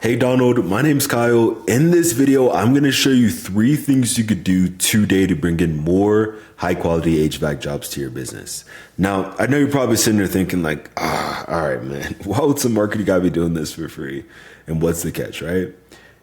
Hey Donald, my name's Kyle. In this video, I'm going to show you 3 things you could do today to bring in more high quality HVAC jobs to your business. Now, I know you're probably sitting there thinking like, all right, man, why would some marketing guy be doing this for free? And what's the catch, right?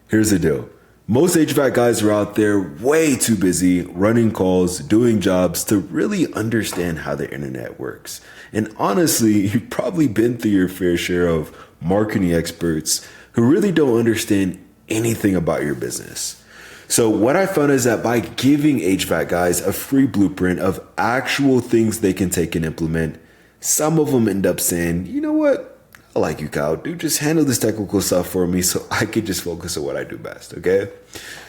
Here's the deal. Most HVAC guys are out there way too busy running calls, doing jobs to really understand how the internet works. And honestly, you've probably been through your fair share of marketing experts who really don't understand anything about your business. So what I found is that by giving HVAC guys a free blueprint of actual things they can take and implement, some of them end up saying, you know what? I like you, Kyle. Dude, just handle this technical stuff for me so I can just focus on what I do best, okay?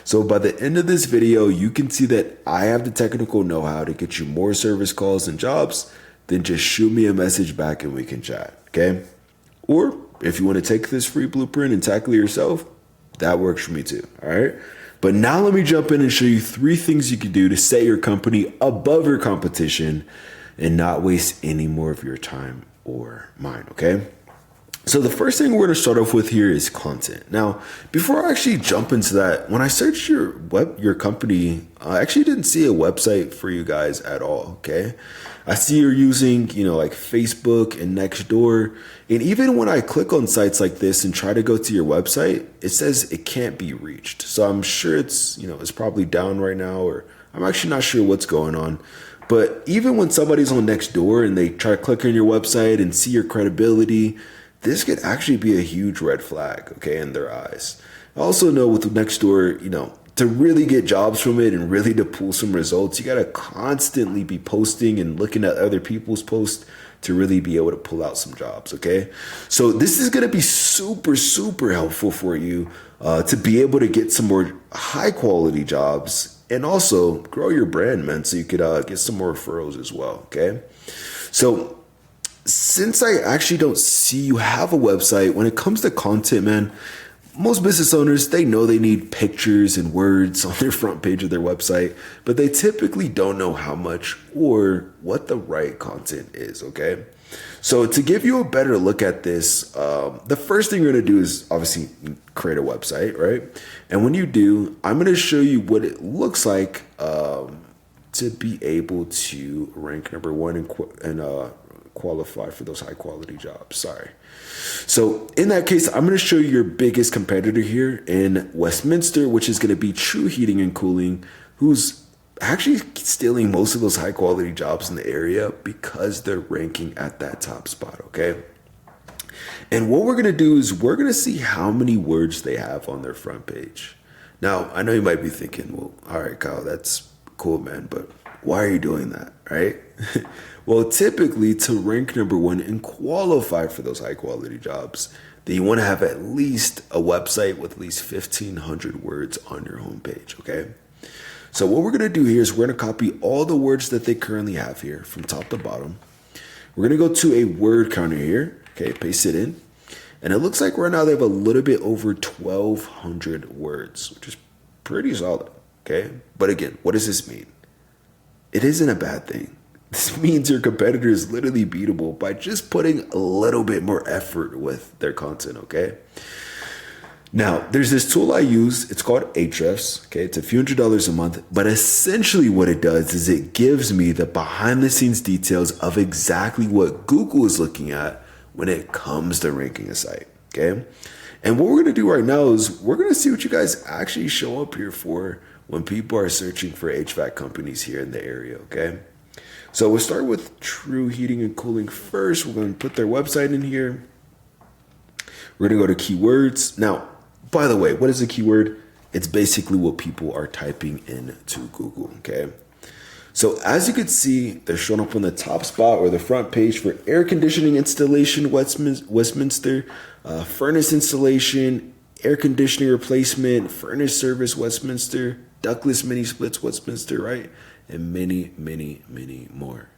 So by the end of this video, you can see that I have the technical know-how to get you more service calls and jobs. Then just shoot me a message back and we can chat, okay? Or if you want to take this free blueprint and tackle it yourself, that works for me too, all right? But now let me jump in and show you 3 things you can do to set your company above your competition and not waste any more of your time or mine, okay? So the first thing we're going to start off with here is content. Now, before I actually jump into that, when I searched your company, I actually didn't see a website for you guys at all, okay? I see you're using, like Facebook and Nextdoor. And even when I click on sites like this and try to go to your website, it says it can't be reached. So I'm sure it's probably down right now, or I'm actually not sure what's going on. But even when somebody's on Nextdoor and they try to click on your website and see your credibility, this could actually be a huge red flag, okay, in their eyes. I also know with Nextdoor, to really get jobs from it and really to pull some results, you got to constantly be posting and looking at other people's posts to really be able to pull out some jobs, okay? So this is going to be super, super helpful for you to be able to get some more high quality jobs and also grow your brand, man, so you could get some more referrals as well, okay? So since I actually don't see you have a website, when it comes to content, man, most business owners, they know they need pictures and words on their front page of their website, but they typically don't know how much or what the right content is, okay? So to give you a better look at this, the first thing you're gonna do is obviously create a website, right? And when you do, I'm gonna show you what it looks like to be able to rank number 1 and qualify for those high quality jobs. Sorry. So in that case, I'm going to show you your biggest competitor here in Westminster, which is going to be True Heating and Cooling, who's actually stealing most of those high quality jobs in the area because they're ranking at that top spot. Okay. And what we're going to do is we're going to see how many words they have on their front page. Now, I know you might be thinking, well, all right, Kyle, that's cool, man, but why are you doing that? Right? Well, typically to rank number 1 and qualify for those high quality jobs, then you want to have at least a website with at least 1,500 words on your homepage, okay? So what we're going to do here is we're going to copy all the words that they currently have here from top to bottom. We're going to go to a word counter here, okay, paste it in. And it looks like right now they have a little bit over 1,200 words, which is pretty solid, okay? But again, what does this mean? It isn't a bad thing. This means your competitor is literally beatable by just putting a little bit more effort with their content, okay? Now, there's this tool I use. It's called Ahrefs, okay? It's a few $100s a month, but essentially what it does is it gives me the behind the scenes details of exactly what Google is looking at when it comes to ranking a site, okay? And what we're gonna do right now is we're gonna see what you guys actually show up here for when people are searching for HVAC companies here in the area, okay? So we'll start with True Heating and Cooling first. We're going to put their website in here. We're going to go to keywords. Now, by the way, what is a keyword? It's basically what people are typing into Google, okay? So as you can see, they're showing up on the top spot or the front page for air conditioning installation, Westminster, furnace installation, air conditioning replacement, furnace service, Westminster, ductless mini splits, Westminster, right? And many, many, many more.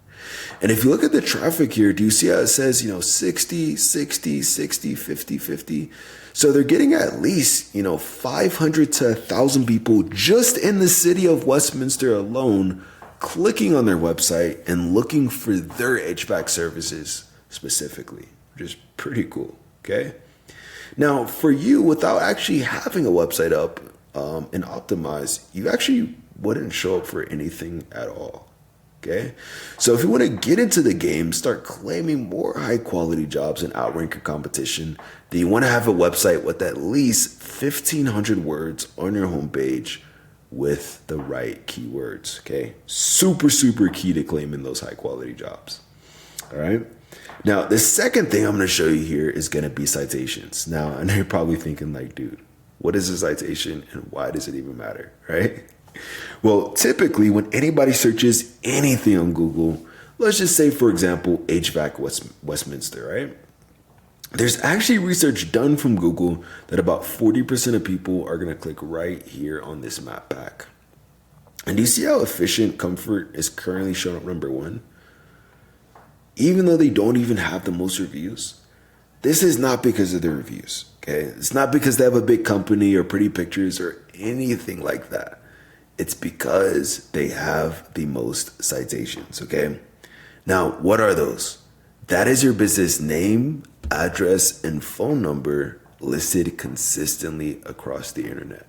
And if you look at the traffic here, do you see how it says, 60, 60, 60, 50, 50? So they're getting at least, 500 to 1,000 people just in the city of Westminster alone clicking on their website and looking for their HVAC services specifically, which is pretty cool, okay? Now, for you, without actually having a website up and optimized, you actually wouldn't show up for anything at all. Okay, so if you want to get into the game, start claiming more high quality jobs and outrank your competition, then you want to have a website with at least 1,500 words on your homepage with the right keywords. Okay, super key to claiming those high quality jobs. All right. Now, the second thing I'm going to show you here is going to be citations. Now, I know you're probably thinking like, dude, what is a citation and why does it even matter, right? Well, typically when anybody searches anything on Google, let's just say, for example, HVAC Westminster, right? There's actually research done from Google that about 40% of people are going to click right here on this map pack. And do you see how efficient Comfort is currently showing up number one? Even though they don't even have the most reviews. This is not because of the reviews, okay? It's not because they have a big company or pretty pictures or anything like that. It's because they have the most citations, okay? Now, what are those? That is your business name, address, and phone number listed consistently across the internet.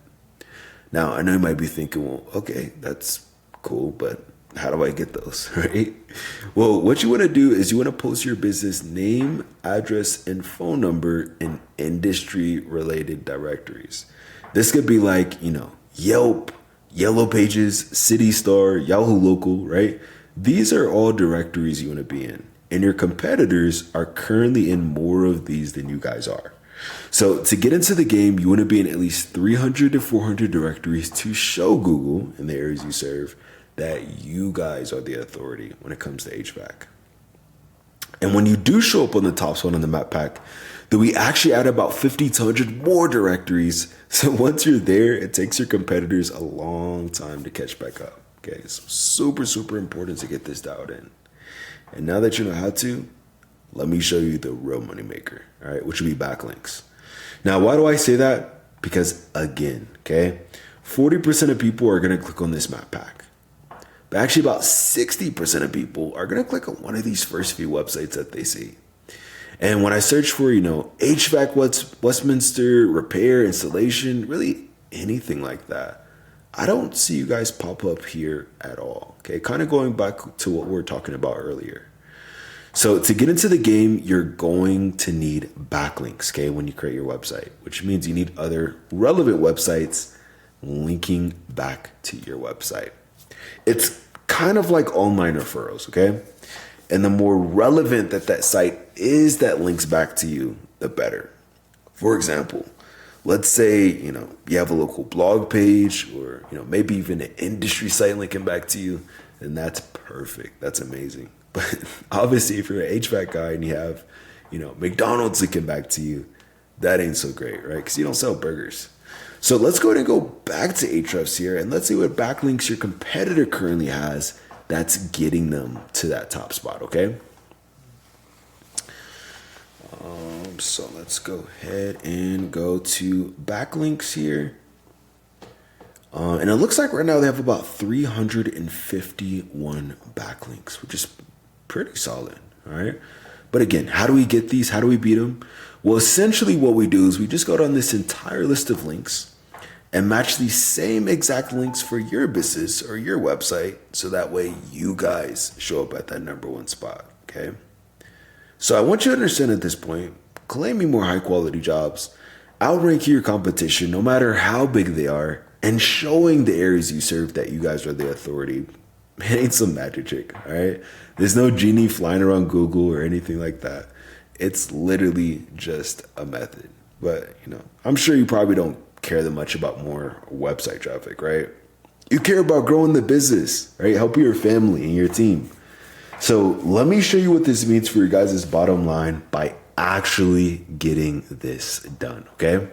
Now, I know you might be thinking, well, okay, that's cool, but how do I get those, right? Well, what you want to do is you want to post your business name, address, and phone number in industry-related directories. This could be like, Yelp, Yellow Pages, City Star, Yahoo Local, right? These are all directories you want to be in. And your competitors are currently in more of these than you guys are. So to get into the game, you want to be in at least 300 to 400 directories to show Google in the areas you serve that you guys are the authority when it comes to HVAC. And when you do show up on the top spot on the map pack, then we actually add about 50 to 100 more directories. So once you're there, it takes your competitors a long time to catch back up. Okay, so super important to get this dialed in. And now that you know how to, let me show you the real moneymaker, all right, which will be backlinks. Now, why do I say that? Because again, okay, 40% of people are going to click on this map pack. But actually about 60% of people are going to click on one of these first few websites that they see. And when I search for, HVAC Westminster, repair, installation, really anything like that, I don't see you guys pop up here at all. Okay, kind of going back to what we were talking about earlier. So to get into the game, you're going to need backlinks, okay, when you create your website, which means you need other relevant websites linking back to your website. It's kind of like online referrals, okay? And the more relevant that site is that links back to you, the better. For example, let's say, you have a local blog page or, maybe even an industry site linking back to you, then that's perfect. That's amazing. But obviously, if you're an HVAC guy and you have, McDonald's linking back to you, that ain't so great, right? Because you don't sell burgers. So let's go ahead and go back to Ahrefs here and let's see what backlinks your competitor currently has that's getting them to that top spot, okay? So let's go ahead and go to backlinks here. And it looks like right now they have about 351 backlinks, which is pretty solid, all right? But again, how do we get these? How do we beat them? Well, essentially what we do is we just go down this entire list of links and match the same exact links for your business or your website so that way you guys show up at that number one spot, okay? So I want you to understand at this point, claiming more high quality jobs, outranking your competition no matter how big they are, and showing the areas you serve that you guys are the authority, it ain't some magic trick, all right? There's no genie flying around Google or anything like that. It's literally just a method. But, I'm sure you probably don't care that much about more website traffic, right? You care about growing the business, right? Helping your family and your team. So let me show you what this means for your guys' bottom line by actually getting this done, okay?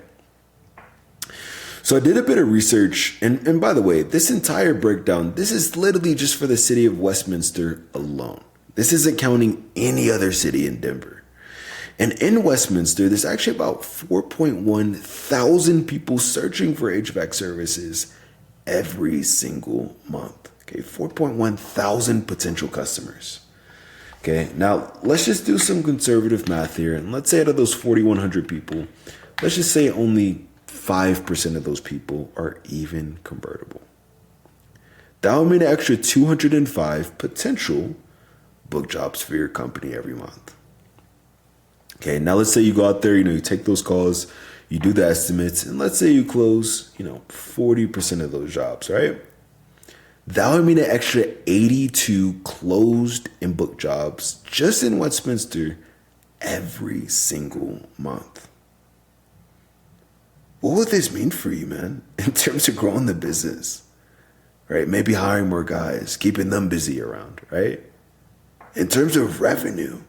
So I did a bit of research, and by the way, this entire breakdown, this is literally just for the city of Westminster alone. This isn't counting any other city in Denver. And in Westminster, there's actually about 4.1 thousand people searching for HVAC services every single month. Okay, 4.1 thousand potential customers. Okay, now let's just do some conservative math here. And let's say out of those 4,100 people, let's just say only 5% of those people are even convertible. That would mean an extra 205 potential book jobs for your company every month. Okay, now let's say you go out there, you take those calls, you do the estimates, and let's say you close, 40% of those jobs, right? That would mean an extra 82 closed and booked jobs just in Westminster every single month. What would this mean for you, man, in terms of growing the business, right? Maybe hiring more guys, keeping them busy around, right? In terms of revenue.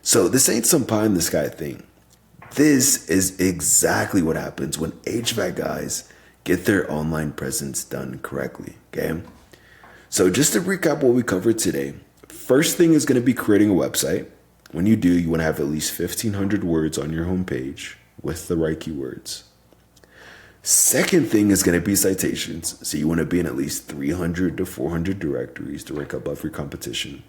So this ain't some pie in the sky thing. This is exactly what happens when HVAC guys get their online presence done correctly, okay? So just to recap what we covered today, first thing is going to be creating a website. When you do, you want to have at least 1,500 words on your homepage with the right keywords. Second thing is going to be citations. So you want to be in at least 300 to 400 directories to rank above your competition.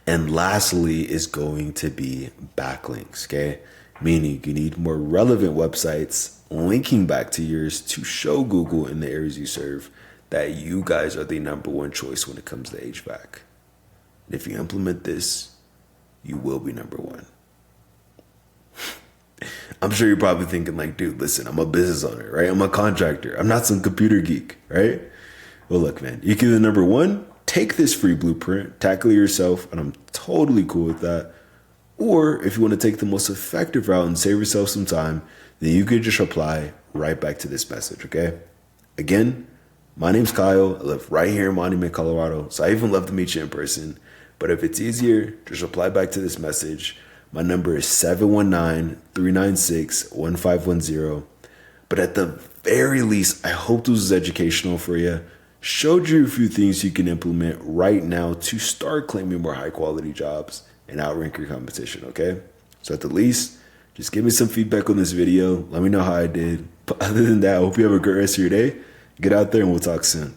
And lastly is going to be backlinks, okay? Meaning you need more relevant websites linking back to yours to show Google in the areas you serve that you guys are the number one choice when it comes to HVAC. And if you implement this, you will be number one. I'm sure you're probably thinking like, dude, listen, I'm a business owner, right? I'm a contractor. I'm not some computer geek, right? Well, look, man, you can be the number one. Take this free blueprint, tackle it yourself, and I'm totally cool with that. Or if you want to take the most effective route and save yourself some time, then you could just reply right back to this message, okay? Again, my name's Kyle. I live right here in Monument, Colorado, so I even love to meet you in person. But if it's easier, just reply back to this message. My number is 719-396-1510. But at the very least, I hope this was educational for you. Showed you a few things you can implement right now to start claiming more high quality jobs and outrank your competition, okay? So at the least, just give me some feedback on this video. Let me know how I did. But other than that, I hope you have a great rest of your day. Get out there and we'll talk soon.